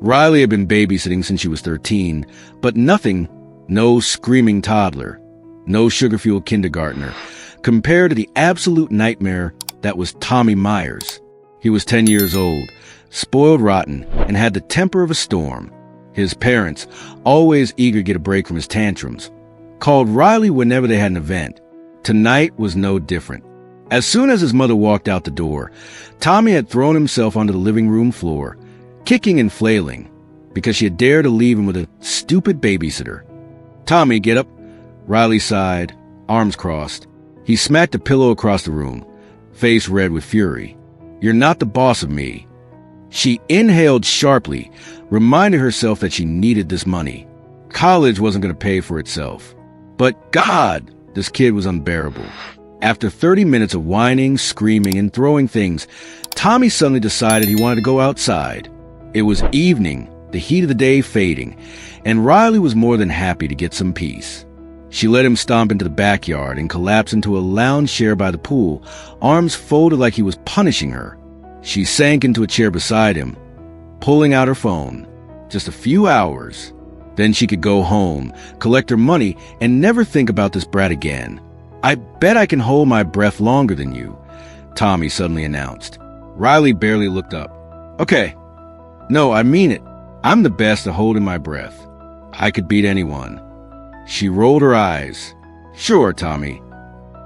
Riley had been babysitting since she was 13, but no screaming toddler, no sugar-fueled kindergartner, compared to the absolute nightmare that was Tommy Myers. He was 10 years old, spoiled rotten, and had the temper of a storm. His parents, always eager to get a break from his tantrums, called Riley whenever they had an event. Tonight was no different. As soon as his mother walked out the door, Tommy had thrown himself onto the living room floor, kicking and flailing, because she had dared to leave him with a stupid babysitter. "Tommy, get up." Riley sighed, arms crossed. He smacked a pillow across the room, face red with fury. "You're not the boss of me." She inhaled sharply, reminding herself that she needed this money. College wasn't going to pay for itself. But God, this kid was unbearable. After 30 minutes of whining, screaming, and throwing things, Tommy suddenly decided he wanted to go outside. It was evening, the heat of the day fading, and Riley was more than happy to get some peace. She let him stomp into the backyard and collapse into a lounge chair by the pool, arms folded like he was punishing her. She sank into a chair beside him, pulling out her phone. Just a few hours. Then she could go home, collect her money, and never think about this brat again. "I bet I can hold my breath longer than you," Tommy suddenly announced. Riley barely looked up. "Okay. No, I mean it. I'm the best at holding my breath. I could beat anyone." She rolled her eyes. "Sure, Tommy."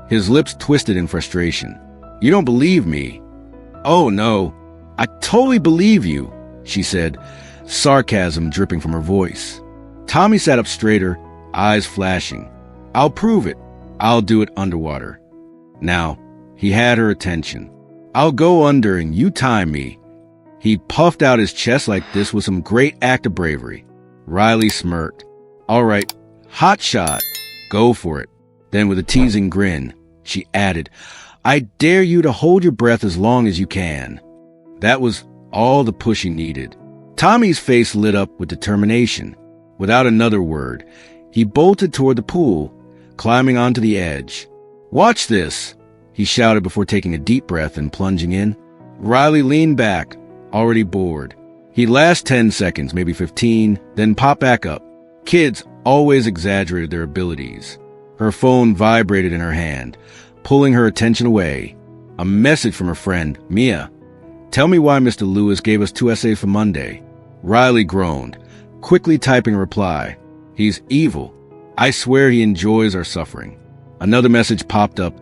His lips twisted in frustration. "You don't believe me." "Oh, no. I totally believe you," she said, sarcasm dripping from her voice. Tommy sat up straighter, eyes flashing. "I'll prove it. I'll do it underwater." Now, he had her attention. "I'll go under and you time me." He puffed out his chest like this was some great act of bravery. Riley smirked. "All right, hot shot. Go for it." Then with a teasing grin, she added, "I dare you to hold your breath as long as you can." That was all the push he needed. Tommy's face lit up with determination. Without another word, he bolted toward the pool, climbing onto the edge. "Watch this," he shouted before taking a deep breath and plunging in. Riley leaned back, already bored. He'd last 10 seconds, maybe 15, then pop back up. Kids always exaggerated their abilities. Her phone vibrated in her hand, pulling her attention away. A message from her friend, Mia. "Tell me why Mr. Lewis gave us 2 essays for Monday." Riley groaned, quickly typing a reply. "He's evil. I swear he enjoys our suffering." Another message popped up,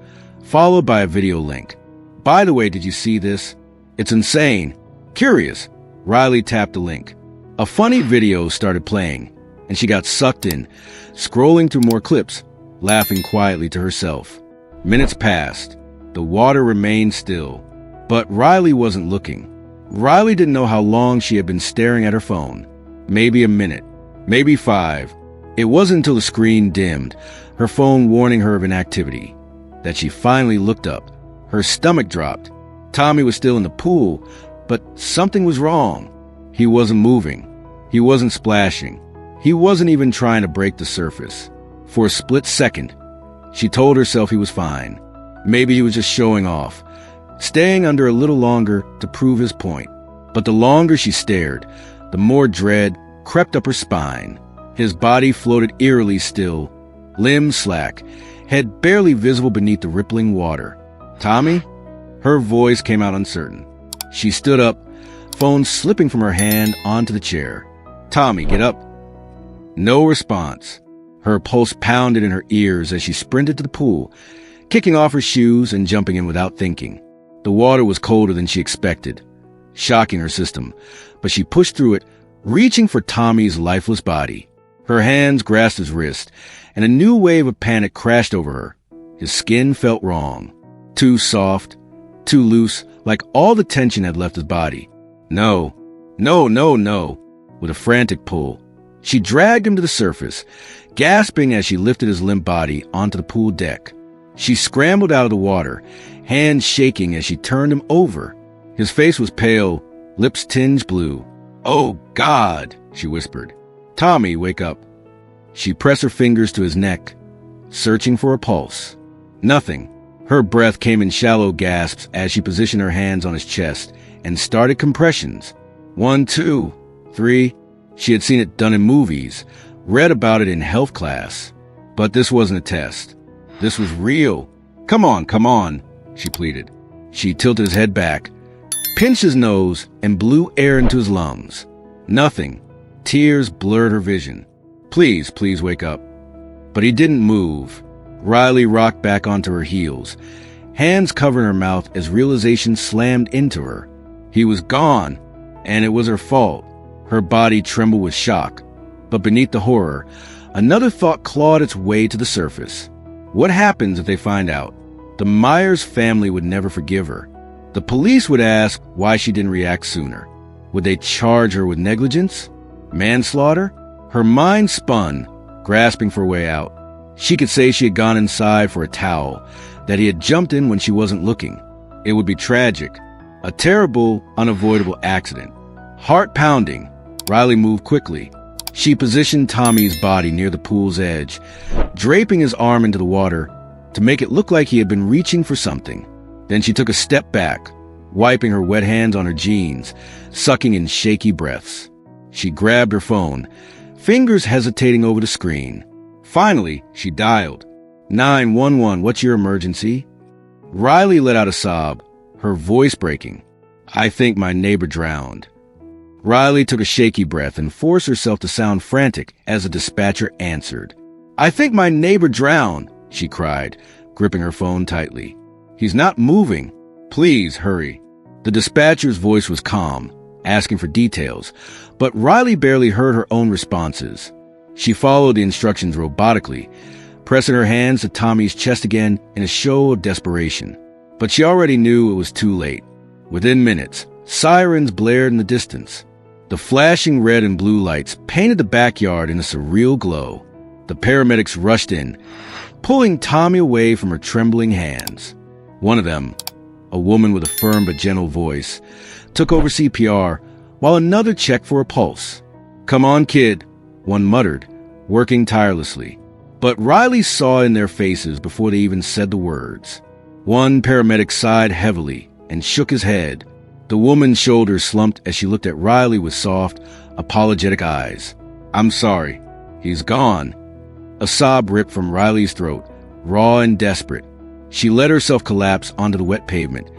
followed by a video link. "By the way, did you see this? It's insane. Curious." Riley tapped the link. A funny video started playing, and she got sucked in, scrolling through more clips, laughing quietly to herself. Minutes passed. The water remained still, but Riley wasn't looking. Riley didn't know how long she had been staring at her phone. Maybe a minute, maybe 5. It wasn't until the screen dimmed, her phone warning her of inactivity, that she finally looked up. Her stomach dropped. Tommy was still in the pool, but something was wrong. He wasn't moving. He wasn't splashing. He wasn't even trying to break the surface. For a split second, she told herself he was fine. Maybe he was just showing off, staying under a little longer to prove his point. But the longer she stared, the more dread crept up her spine. His body floated eerily still, limbs slack, head barely visible beneath the rippling water. "Tommy?" Her voice came out uncertain. She stood up, phone slipping from her hand onto the chair. "Tommy, get up." No response. Her pulse pounded in her ears as she sprinted to the pool, kicking off her shoes and jumping in without thinking. The water was colder than she expected, shocking her system, but she pushed through it, reaching for Tommy's lifeless body. Her hands grasped his wrist, and a new wave of panic crashed over her. His skin felt wrong. Too soft, too loose, like all the tension had left his body. No, no, no, no. With a frantic pull, she dragged him to the surface, gasping as she lifted his limp body onto the pool deck. She scrambled out of the water, hands shaking as she turned him over. His face was pale, lips tinged blue. "Oh, God," she whispered. "Tommy, wake up." She pressed her fingers to his neck, searching for a pulse. Nothing. Her breath came in shallow gasps as she positioned her hands on his chest and started compressions. 1, 2, 3. She had seen it done in movies, read about it in health class. But this wasn't a test. This was real. Come on, she pleaded. She tilted his head back, pinched his nose, and blew air into his lungs. Nothing. Tears blurred her vision. Please wake up. But he didn't move. Riley rocked back onto her heels, hands covering her mouth as realization slammed into her. He was gone, and it was her fault. Her body trembled with shock. But beneath the horror, another thought clawed its way to the surface. What happens if they find out? The Myers family would never forgive her. The police would ask why she didn't react sooner. Would they charge her with negligence? Manslaughter? Her mind spun, grasping for a way out. She could say she had gone inside for a towel, that he had jumped in when she wasn't looking. It would be tragic. A terrible, unavoidable accident. Heart pounding, Riley moved quickly. She positioned Tommy's body near the pool's edge, draping his arm into the water to make it look like he had been reaching for something. Then she took a step back, wiping her wet hands on her jeans, sucking in shaky breaths. She grabbed her phone, fingers hesitating over the screen. Finally, she dialed. 911, what's your emergency? Riley let out a sob, her voice breaking. I think my neighbor drowned. Riley took a shaky breath and forced herself to sound frantic as the dispatcher answered. I think my neighbor drowned, she cried, gripping her phone tightly. He's not moving. Please hurry. The dispatcher's voice was calm, asking for details, but Riley barely heard her own responses. She followed the instructions robotically, pressing her hands to Tommy's chest again in a show of desperation. But she already knew it was too late. Within minutes, sirens blared in the distance. The flashing red and blue lights painted the backyard in a surreal glow. The paramedics rushed in, pulling Tommy away from her trembling hands. One of them, a woman with a firm but gentle voice, took over CPR, while another checked for a pulse. Come on, kid, one muttered, working tirelessly. But Riley saw in their faces before they even said the words. One paramedic sighed heavily and shook his head. The woman's shoulders slumped as she looked at Riley with soft, apologetic eyes. I'm sorry. He's gone. A sob ripped from Riley's throat, raw and desperate. She let herself collapse onto the wet pavement,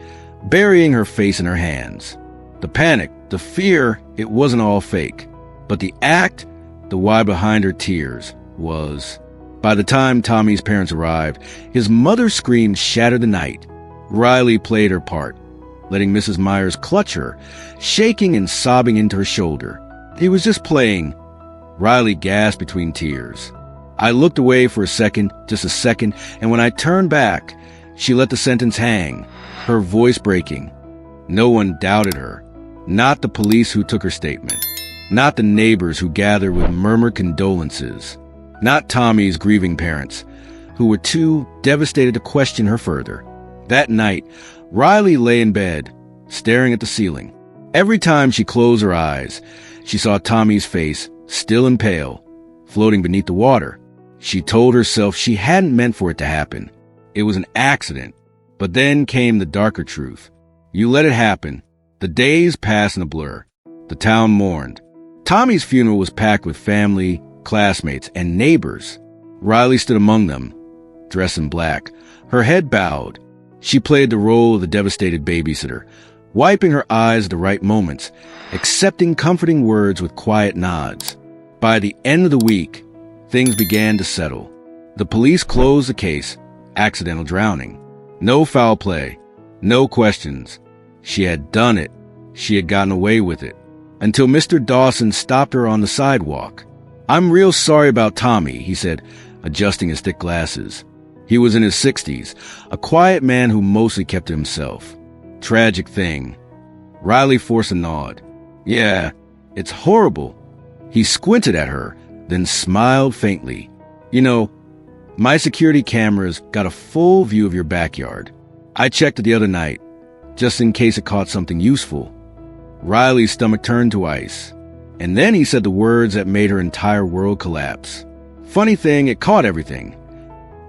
burying her face in her hands. The panic, the fear, it wasn't all fake. But the act, the why behind her tears, was. By the time Tommy's parents arrived, his mother's screams shattered the night. Riley played her part, letting Mrs. Myers clutch her, shaking and sobbing into her shoulder. He was just playing. Riley gasped between tears. I looked away for a second, just a second, and when I turned back, she let the sentence hang, her voice breaking. No one doubted her. Not the police who took her statement. Not the neighbors who gathered with murmured condolences. Not Tommy's grieving parents, who were too devastated to question her further. That night, Riley lay in bed, staring at the ceiling. Every time she closed her eyes, she saw Tommy's face, still and pale, floating beneath the water. She told herself she hadn't meant for it to happen. It was an accident. But then came the darker truth. You let it happen. The days passed in a blur. The town mourned. Tommy's funeral was packed with family, classmates, and neighbors. Riley stood among them, dressed in black, her head bowed. She played the role of the devastated babysitter, wiping her eyes at the right moments, accepting comforting words with quiet nods. By the end of the week, things began to settle. The police closed the case, accidental drowning. No foul play, no questions. She had done it. She had gotten away with it. Until Mr. Dawson stopped her on the sidewalk. I'm real sorry about Tommy, he said, adjusting his thick glasses. He was in his 60s, a quiet man who mostly kept to himself. Tragic thing. Riley forced a nod. Yeah, it's horrible. He squinted at her, then smiled faintly. You know, my security cameras got a full view of your backyard. I checked it the other night, just in case it caught something useful. Riley's stomach turned to ice. And then he said the words that made her entire world collapse. Funny thing, it caught everything.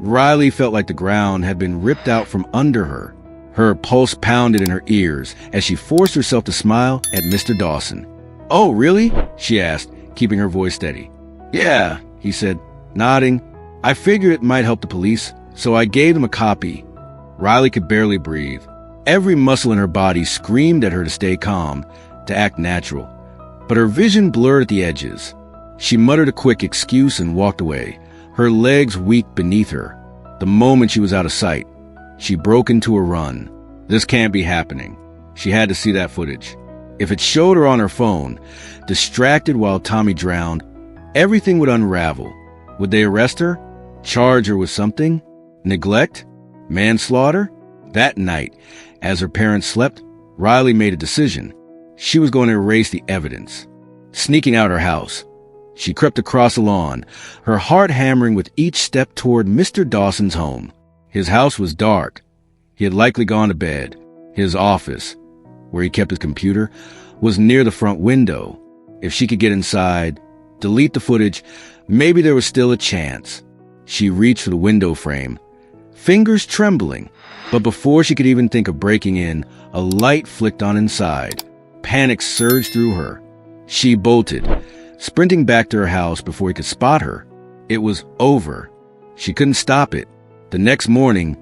Riley felt like the ground had been ripped out from under her. Her pulse pounded in her ears as she forced herself to smile at Mr. Dawson. "Oh, really?" she asked, keeping her voice steady. "Yeah," he said, nodding. "I figured it might help the police, so I gave them a copy." Riley could barely breathe. Every muscle in her body screamed at her to stay calm, to act natural. But her vision blurred at the edges. She muttered a quick excuse and walked away, her legs weak beneath her. The moment she was out of sight, she broke into a run. This can't be happening. She had to see that footage. If it showed her on her phone, distracted while Tommy drowned, everything would unravel. Would they arrest her? Charge her with something? Neglect? Manslaughter? That night, as her parents slept, Riley made a decision. She was going to erase the evidence. Sneaking out her house, she crept across the lawn, her heart hammering with each step toward Mr. Dawson's home. His house was dark. He had likely gone to bed. His office, where he kept his computer, was near the front window. If she could get inside, delete the footage, maybe there was still a chance. She reached for the window frame, fingers trembling, but before she could even think of breaking in, a light flicked on inside. Panic surged through her. She bolted, sprinting back to her house before he could spot her. It was over. She couldn't stop it. The next morning,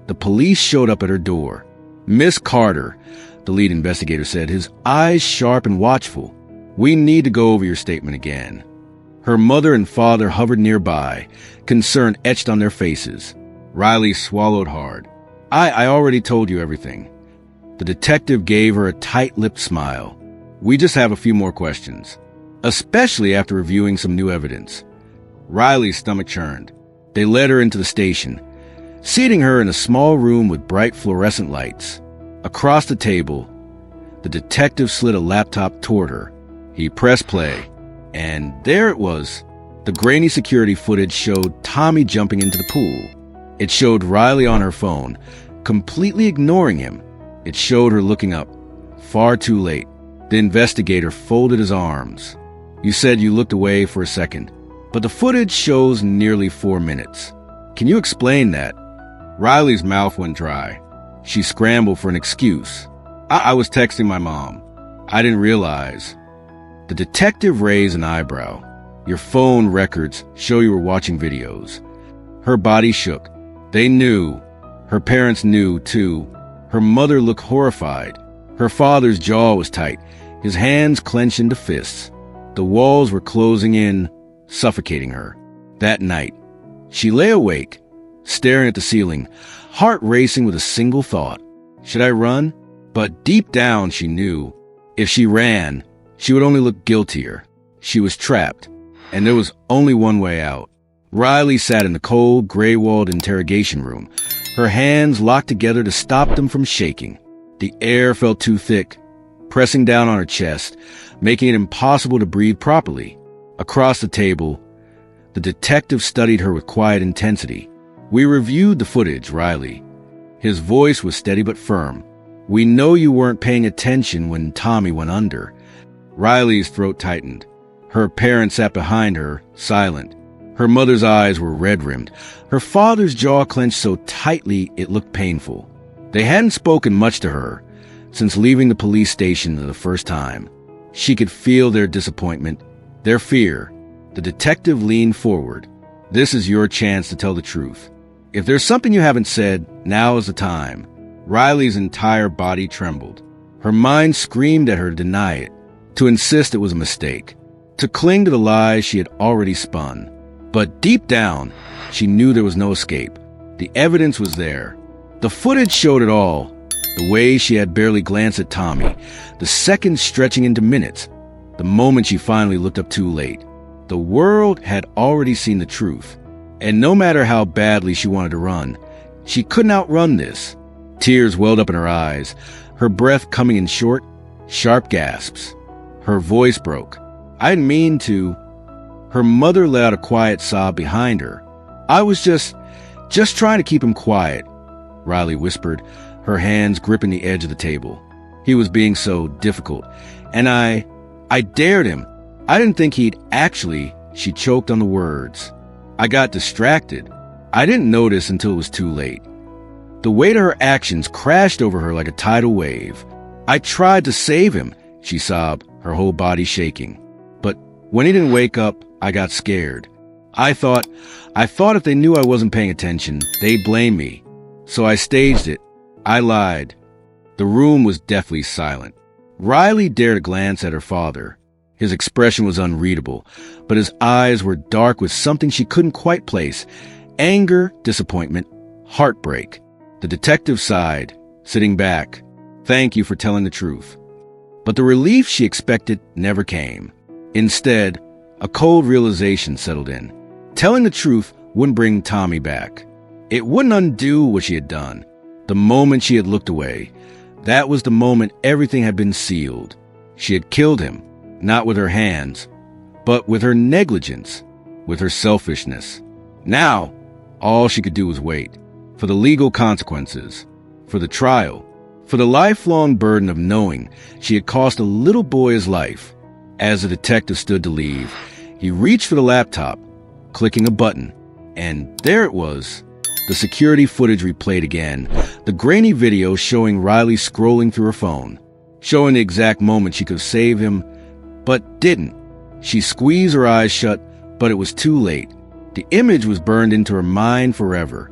the police showed up at her door. "Miss Carter," the lead investigator said, his eyes sharp and watchful. "We need to go over your statement again." Her mother and father hovered nearby, concern etched on their faces. Riley swallowed hard. I already told you everything." The detective gave her a tight-lipped smile. "We just have a few more questions, especially after reviewing some new evidence." Riley's stomach churned. They led her into the station, seating her in a small room with bright fluorescent lights. Across the table, the detective slid a laptop toward her. He pressed play, and there it was. The grainy security footage showed Tommy jumping into the pool. It showed Riley on her phone, completely ignoring him. It showed her looking up, far too late. The investigator folded his arms. "You said you looked away for a second, but the footage shows nearly 4 minutes. Can you explain that?" Riley's mouth went dry. She scrambled for an excuse. I was texting my mom. I didn't realize." The detective raised an eyebrow. "Your phone records show you were watching videos." Her body shook. They knew. Her parents knew, too. Her mother looked horrified. Her father's jaw was tight, his hands clenched into fists. The walls were closing in, suffocating her. That night, she lay awake, staring at the ceiling, heart racing with a single thought. Should I run? But deep down she knew, if she ran, she would only look guiltier. She was trapped, and there was only one way out. Riley sat in the cold, gray-walled interrogation room, her hands locked together to stop them from shaking. The air felt too thick, pressing down on her chest, making it impossible to breathe properly. Across the table, the detective studied her with quiet intensity. "We reviewed the footage, Riley." His voice was steady but firm. "We know you weren't paying attention when Tommy went under." Riley's throat tightened. Her parents sat behind her, silent. Her mother's eyes were red-rimmed. Her father's jaw clenched so tightly it looked painful. They hadn't spoken much to her since leaving the police station the first time. She could feel their disappointment, their fear. The detective leaned forward. "This is your chance to tell the truth. If there's something you haven't said, now is the time." Riley's entire body trembled. Her mind screamed at her to deny it, to insist it was a mistake, to cling to the lies she had already spun. But deep down, she knew there was no escape. The evidence was there. The footage showed it all. The way she had barely glanced at Tommy, the seconds stretching into minutes, the moment she finally looked up too late. The world had already seen the truth, and no matter how badly she wanted to run, she couldn't outrun this. Tears welled up in her eyes, her breath coming in short, sharp gasps. Her voice broke. "I didn't mean to." Her mother let out a quiet sob behind her. "I was just trying to keep him quiet," Riley whispered, her hands gripping the edge of the table. "He was being so difficult, and I dared him. I didn't think he'd actually," she choked on the words. "I got distracted. I didn't notice until it was too late." The weight of her actions crashed over her like a tidal wave. "I tried to save him," she sobbed, her whole body shaking. But when he didn't wake up, I got scared. I thought if they knew I wasn't paying attention, they'd blame me. So I staged it. I lied. The room was deathly silent. Riley dared a glance at her father. His expression was unreadable, but his eyes were dark with something she couldn't quite place. Anger, disappointment, heartbreak. The detective sighed, sitting back. Thank you for telling the truth. But the relief she expected never came. Instead, a cold realization settled in. Telling the truth wouldn't bring Tommy back. It wouldn't undo what she had done. The moment she had looked away, that was the moment everything had been sealed. She had killed him, not with her hands, but with her negligence, with her selfishness. Now, all she could do was wait for the legal consequences, for the trial, for the lifelong burden of knowing she had cost a little boy his life. As the detective stood to leave, he reached for the laptop, clicking a button, and there it was. The security footage replayed again, the grainy video showing Riley scrolling through her phone, showing the exact moment she could save him, but didn't. She squeezed her eyes shut, but it was too late. The image was burned into her mind forever.